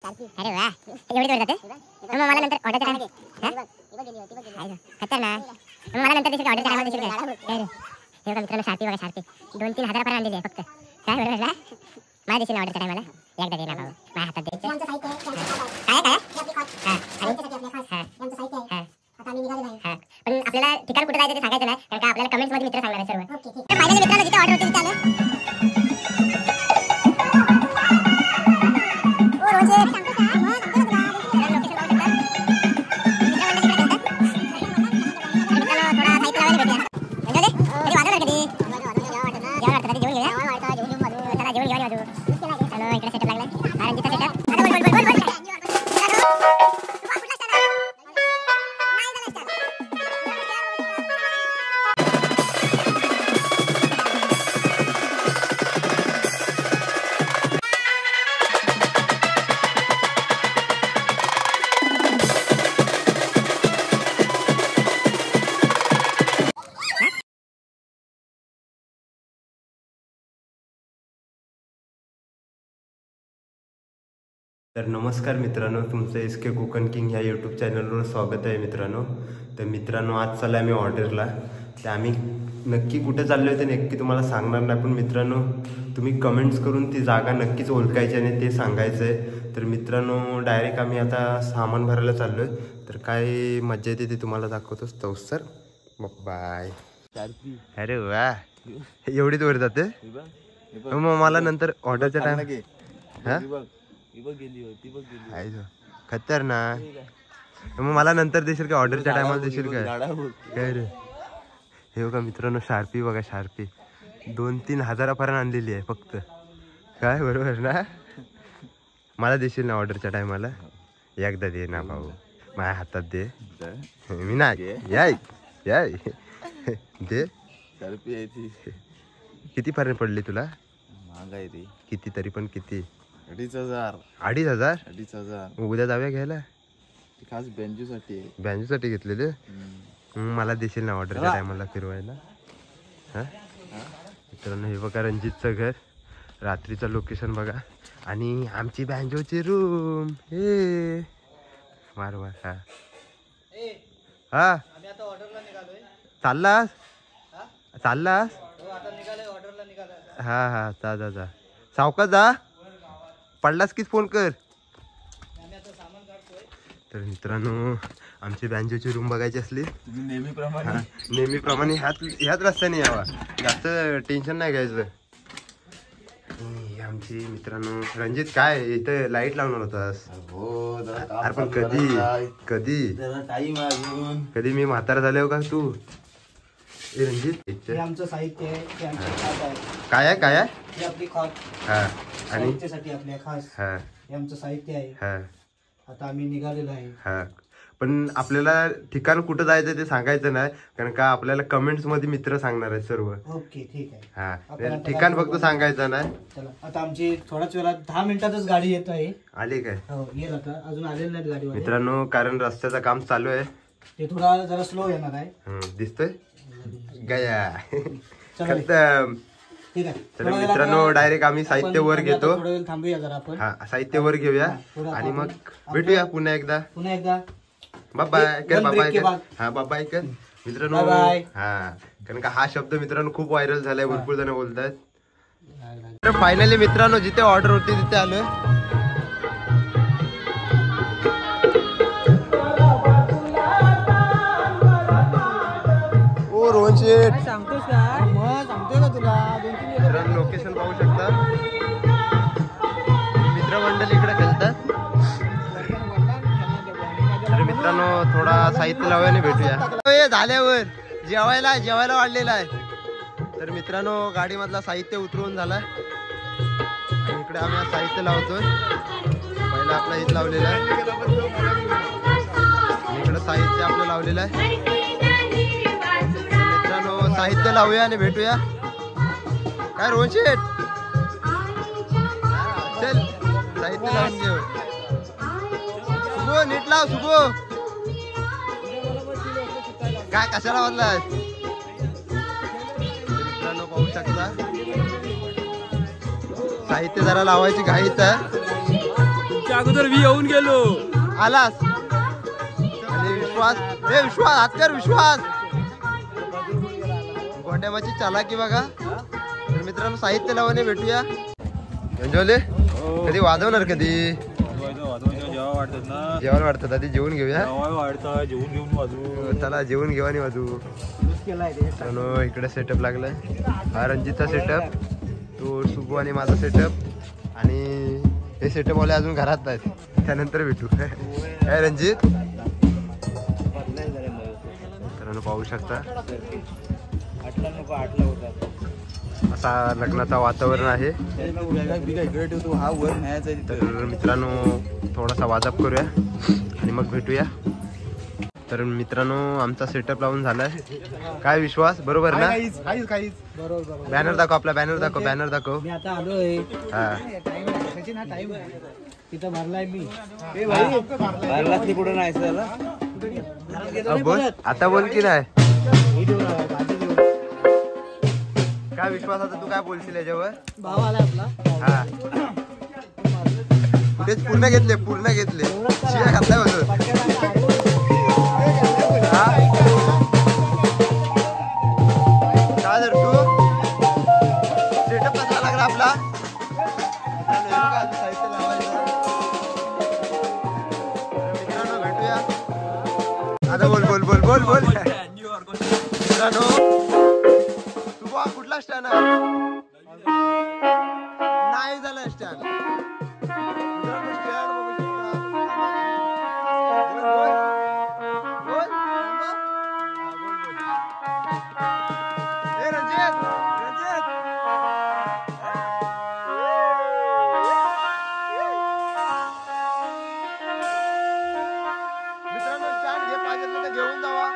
अरे वाह एवढी दूर जाते मग मला नंतर ऑर्डर करायला खतरनाक मग मला नंतर ऑर्डर करायला दिसेल काय हे बघा मित्रांनो शार्पी बघा शार्पी 2-3 हजारापर्यंत आणलेली आहे फक्त काय बरोबर ना मला दिसेल ऑर्डर करायला मला एकदा दे ना भाऊ माझ्या हातात द्यायचं काय पण आपल्याला ठिकाण कुठे जायचं ते सांगायचं नाही कारण का आपल्याला कमेंट्स मध्ये मित्र सांगणार आहे सर्व फायनली मित्रांनो जिथे ऑर्डर होती तिथे आलो तर नमस्कार मित्रांनो, तुमचं एस के कोकण किंग ह्या यूट्यूब चॅनलवर स्वागत आहे मित्रांनो. तर मित्रांनो आज चालला आहे मी ऑर्डरला. तर आम्ही नक्की कुठे चाललो आहे ते नक्की तुम्हाला सांगणार नाही, पण मित्रांनो तुम्ही कमेंट्स करून ती जागा नक्कीच ओळखायची आणि ते सांगायचं आहे. तर मित्रांनो डायरेक्ट आम्ही आता सामान भरायला चाललो आहे. तर काय मजा येते ते तुम्हाला दाखवतोच. तो सर बाय. अरे वा एवढी दूर जाते मग मला नंतर ऑर्डरच्या टाइम खतरनाक मग मला नंतर देशील का ऑर्डरच्या टायमाला देशील काय रे. हे बघा मित्रांनो शार्पी बघा शार्पी 2-3 हजारापर्यंत आणलेली आहे फक्त काय बरोबर ना. मला देशील ना ऑर्डरच्या टायमाला एकदा दे ना भाऊ माझ्या हातात दे मी ना याय याय दे. शार्पी किती पर्यंत पडली तुला महागाई रे किती तरी पण किती 2,500 उद्या जाऊया घ्यायला खास बँजूसाठी घेतलेले. मला देशील ना ऑर्डरच्या टायमाला फिरवायला. हा मित्रांनो हे बघा रणजितचं घर रात्रीचं लोकेशन बघा आणि आमची बँजोची रूम हे मार मार. हा हा चाललास चाललास हा हा जा जा जा सावकाश जा पडलास कीच फोन कर. तर मित्रांनो आमची बँजोची रूम बघायची असली नेहमीप्रमाणे ह्याच रस्त्याने यावा जास्त टेन्शन नाही घ्यायचं. आमची मित्रांनो रणजित काय इथं लाईट लावणार होतास. अरे पण कधी कधी कधी मी म्हातारा झाले हो का तू. रणजित आमचं साहित्य आहे काय आहे काय आहे आपली खास हा आणि आपल्या खास हा हे आमचं साहित्य आहे. हा आता आम्ही निघालेलो आहे. हा पण आपल्याला ठिकाण कुठं जायचं ते सांगायचं नाही कारण का आपल्याला कमेंट्स मध्ये मित्र सांगणार आहेत सर्व. ओके ठीक आहे. हा ठिकाण फक्त सांगायचं नाही. चला आता आमची थोड्याच वेळात 10 मिनिटातच गाडी येत आहे. आली काय हो येईल आता अजून आलेली नाहीत गाडी मित्रांनो कारण रस्त्याचं काम चालू आहे ते थोडा जरा स्लो येणार आहे. दिसतोय गया खतम. ठीक आहे तर मित्रांनो डायरेक्ट आम्ही साहित्य वर घेतो. थोडा वेळ थांबूया जरा आपण. हा साहित्य वर घेऊया आणि मग भेटूया पुन्हा एकदा. बाय कर बाबाय कर. हा बाबाय कर मित्रांनो. हा कारण का हा शब्द मित्रांनो खूप व्हायरल झालाय भरपूर जण बोलतात. तर फायनली मित्रांनो जिथे ऑर्डर होती तिथे आलोय. ओ रोहन शेठ सांगतोस का मग सांगतोय का तुला 2-3 लोकेशन पाहू शकता. मित्रमंडळी इकडे खेळतात. तर मित्रांनो थोडा साहित्य लावूया भेटूया झाल्यावर जेवायला वाढलेला आहे. तर मित्रांनो गाडी मधला साहित्य उतरवून झालाय आणि इकडे आम्ही साहित्य लावतोय. पहिला आपला इथं लावलेला आहे इकडे साहित्य आपलं लावलेलं आहे. मित्रांनो साहित्य लावूया आणि भेटूया. काय रोहन शेठ चल साहित्य लावून घेऊ. सुबो नीट लाव सुबो काय कशाला वाजलाय. मित्रांनो पाहू शकता साहित्य जरा लावायची घाईत आहे. त्याच्या अगोदर मी येऊन गेलो. आलास आणि विश्वास हात कर विश्वास. गोंड्यामाची चालाकी बघा. तर मित्रांनो साहित्य लावणे भेटूया. एन्जॉयले कधी वाजवणार कधी जेवण वाटतं आधी जेवून घेऊया. चला जेवून घेऊ आणि वाजू. इकडे सेटअप लागलाय. हा रणजितचा सेटअप, तो सुबू आणि माझा सेटअप. आणि हे सेटअप वाले अजून घरात नाहीत, त्यानंतर भेटू. काय रणजित मित्रांनो पाहू शकता असा लग्नाचा वातावरण आहे. तर मित्रांनो थोडासा वाजप करूया आणि मग भेटूया. तर मित्रांनो आमचा सेटअप लावून झालाय. काय विश्वास बरोबर ना? बॅनर दाखव, आपला बॅनर दाखव, बॅनर दाखव. मी आता आलोय. हा टाइम तिथं भरलाय मी. भरलाच नाही कुठं नाही त्याला. बोल आता, बोल की नाही. काय विश्वास आता तू काय बोलशील याच्यावर? भाव आला आपला. हा कुठेच पूर्ण घेतले शिया घातलाय बघ. काय जर तू सेटअप कसा लागला आपला? मित्रांनो भेटूया आता. बोल बोल बोल बोल बोल मित्रांनो. तू कुठला स्टँड नाही झाला स्टँड. मित्रांनो स्टँड घे पाहिजे तर घेऊन जावा.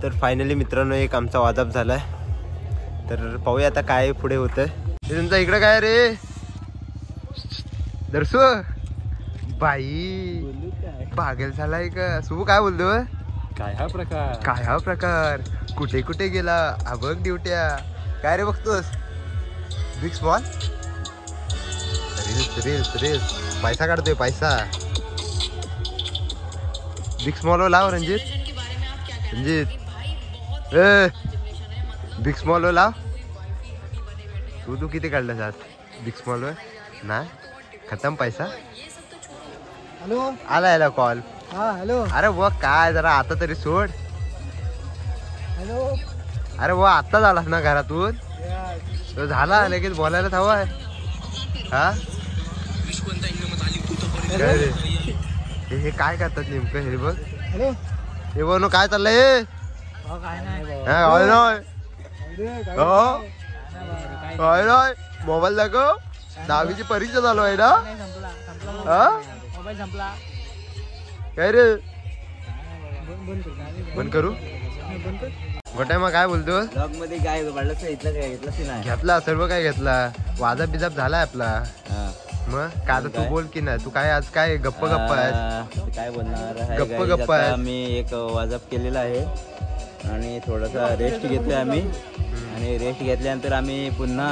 तर फायनली मित्रांनो एक आमचा वाजप झालाय. तर पाहूया आता काय पुढे होतंय. हे तुमचा इकडं काय रे दर्शू बाई पागल झालाय का? सुबू काय बोलतो? काय हा प्रकार? काय हा प्रकार? कुठे कुठे गेला? बघ ड्युट्या काय रे बघतोस? Big small reels reels reels पैसा काढतोय पैसा. बिग स्मॉल लाव रणजित रणजित बिग स्मॉल लाव. तू किती काढलास आज बिग स्मॉल ना? खतम पैसा. हॅलो आला याला कॉल. हा हॅलो. अरे वो काय जरा आता तरी सोड. हॅलो. अरे वो आता झालास ना घरातून? तो झाला लगेच बोलायला हवाय. हा काय रे हे काय करतात नेमकं हे बघ. हॅलो. हे बघ काय चाललंय? मोबाईल दाखव. 10वीची परीक्षा चालू आहे ना? मोबाईल संपला. काय रे बंद करू? गोट्या मग काय बोलतो? ब्लॉग मध्ये काय घेतला सर्व काय घेतला. वाजप बिजाप झालाय आपला. मग काय आता तू बोल की नाही. तू काय आज काय गप्प गप्प आहे? काय बोलणार? गप्प गप्प आहे. मी एक वाजप केलेला आहे आणि थोडासा रेस्ट घेतोय आम्ही. आणि रेस्ट घेतल्यानंतर आम्ही पुन्हा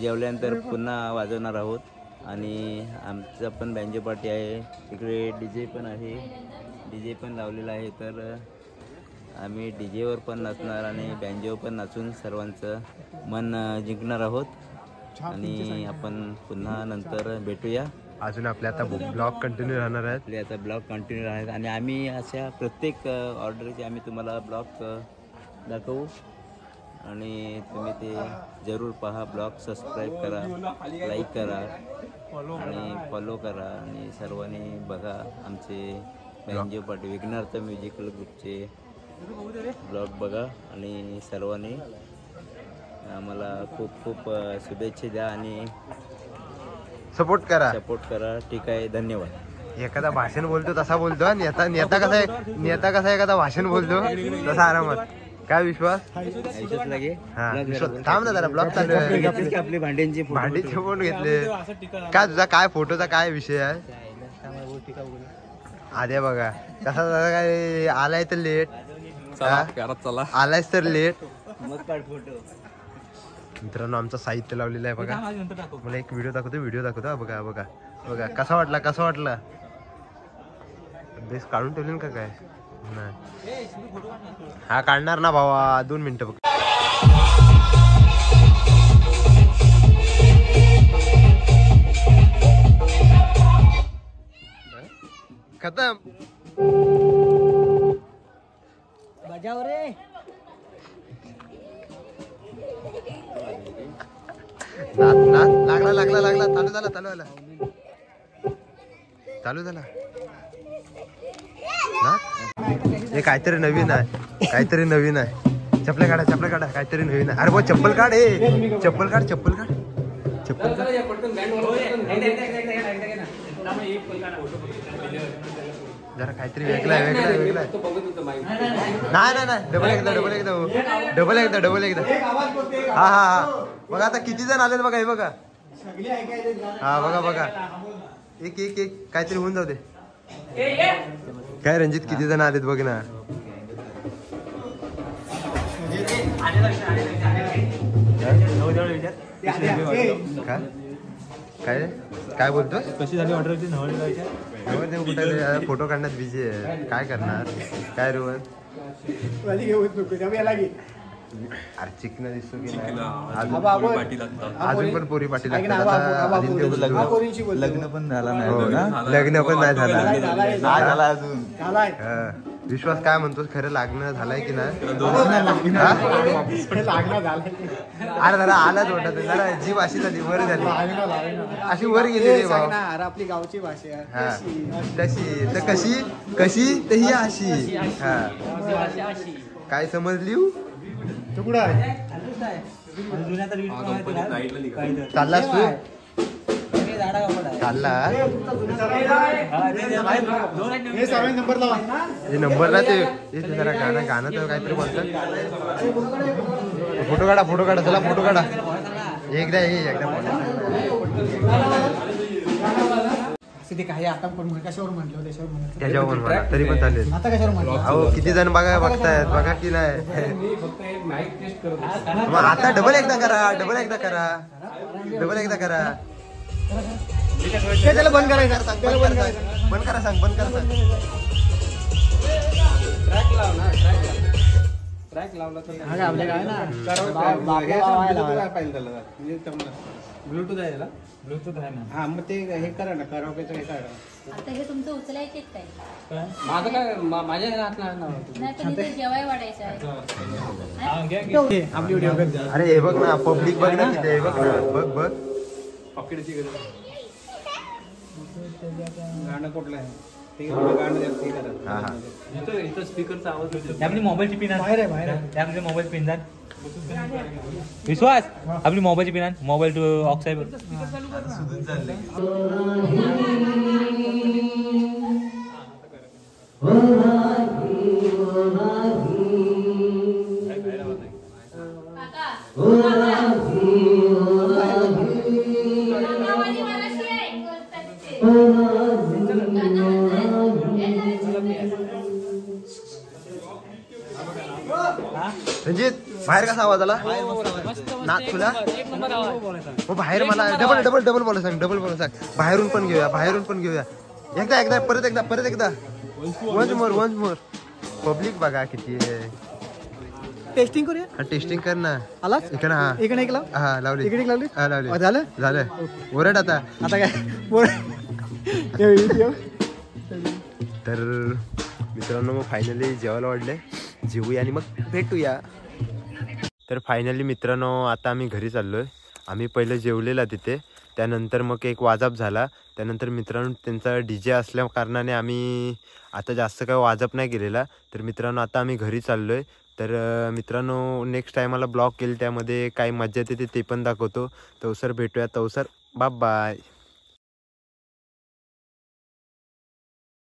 जेवल्यानंतर पुन्हा वाजवणार आहोत. आणि आमचं पण बँजो पार्टी आहे. तिकडे डीजे पण आहे. डीजे पण लावलेला आहे. तर आम्ही डीजेवर पण नाचणार आणि बँजोवर पण नाचून सर्वांचं मन जिंकणार आहोत. आणि आपण पुन्हा नंतर भेटूया. अजून आपले आता ब्लॉग कंटिन्यू राहणार आहेत. आपले आता ब्लॉग कंटिन्यू आहेत आणि आम्ही अशा प्रत्येक ऑर्डरचे आम्ही तुम्हाला ब्लॉग दाखवू आणि तुम्ही ते जरूर पहा. ब्लॉग सबस्क्राईब करा, लाईक करा आणि फॉलो करा आणि सर्वांनी बघा आमचे बँजो पार्टी विघ्नार्थ म्युझिकल ग्रुपचे ब्लॉग बघा आणि सर्वांनी आम्हाला खूप खूप शुभेच्छा द्या आणि सपोर्ट करा. ठीक आहे, धन्यवाद. एखादा भाषण बोलतो तसा बोलतो. नेता कसा आहे? नेता कसा एखादा भाषण बोलतो तसा आरामात. काय विश्वास? थांब ना जरा ब्लॉग चालू आहे. आपली भांड्यांची फोन घेतले. काय तुझा काय फोटोचा काय विषय आहे? आद्या बघा कसा काय आलाय तर लेट. आलायस तर लेट. मित्रांनो आमचं साहित्य लावलेलं आहे बघा. मला एक व्हिडिओ दाखवतो. बघा बघा बघा कसा वाटला. बेस काढून ठेवले का काय? नाही हा काढणार ना भावा. 2 मिनिटं बघ. खतम. बजाव रे. लागला चालू झाला ना. हे काहीतरी नवीन आहे. चप्पल काढा काहीतरी नवीन आहे. अरे भाऊ चप्पल काढ. चप्पल काढ. जरा काहीतरी वेगळा आहे. नाही डबल एकदा. हा बघा आता किती जण आलेत बघा. हे बघा. हा बघा एक काहीतरी होऊन जाऊ दे. काय रणजित किती जण आलेत बघ ना. काय बोलतोस? कशी झाली ऑर्डर? कुठे फोटो काढण्यात बिझी आहे. काय करणार? काय रोहन अरे चिकना दिसतो की नाही आबा, अजून आबा, अजून पण पोरी पाठी ऐक ना, लागतात आबा, आता. आबा, आदित्य आबा, बोलतो. आबा, पोरींशी बोलतो. लग्न पण झाला नाही हो, ना? लग्न पण नाही झालं झालाय. नाही झाला अजून. झालाय. हा. विश्वास काय म्हणतोस खरं लागणं झालंय की नाही हे लागणार झालंय. अरे जरा आलाच वाटत जरा जीव अशी झाली वर झाली लागणार. अशी वर गेली हे रे सांग भाऊ ना, अरे आपली गावची भाषा आहे. हा कशी? तशी तर कशी कशी तर ही अशी हा काय समजली तू कुठं आहे? चाललास तू चालला हे सगळे नंबर लावा. हे नंबर ना ते जरा गाणं गाणं तर काहीतरी बोलतात फोटो काढा चला फोटो काढा एकदा असं ते काही आता कोण कशावर म्हटलं त्याच्यावर म्हणत. त्याच्यावर म्हणा तरी पण चालेल आता कशावर म्हटलं? अहो किती जण बघतायत बघा की नाही मग आता डबल एकदा करा ते त्याला बंद करायचं. त्याला बंद करायचं. बंद करा सांग ट्रॅक लावला तर हा, आपल्या काय ना ब्लूटूथ आहे त्याला. ब्लूटूथ आहे ना. हा मग ते हे करा ना कराओकेचं हे करा. आता हे तुमचं उचलायचे काय? माझं काय माझ्या हात नाही पण इथे जेवाय वाढायचं आहे. आपली व्हिडिओ कर. अरे हे बघ ना पब्लिक बघ ना किती आहे बघ ना बघ गाणं कुठलं आहे ते गाणं ते करा. हा हा इथं स्पीकरचा आवाज येतो. आपली मोबाईलची पिन बाहेर आहे बाहेर आहे. आपली मोबाईल पिन विश्वास आपली मोबाईलची पिन मोबाईल टू ऑक्साईड रणजित बाहेर कसा आवाज आला नाक तुला हो बाहेर मला डबल बोला सांग बाहेरून पण घेऊया एकदा परत एकदा वन्स मोर पब्लिक बघा किती आहे टेस्टिंग करूया. टेस्टिंग कर ना आलाच इकडे हा इकडे एक लाव. हा लावली इकडे एक लावली. हा लावली झालं ओरड आता काय बोल. तर मित्रांनो मग फायनली जेवायला वाढले जेवूया आणि मग भेटूया. तर फायनली मित्रांनो आता आम्ही घरी चाललोय. आम्ही पहिले जेवलेला तिथे त्यानंतर मग एक वाजप झाला त्यानंतर मित्रांनो त्यांचा DJ असल्या कारणाने आम्ही आता जास्त काही वाजप नाही केलेला. तर मित्रांनो आता आम्ही घरी चाललोय. तर मित्रांनो नेक्स्ट टायमाला ब्लॉग केलं त्यामध्ये काय मजा येते ते पण दाखवतो. तवसर भेटूया बाय बाय.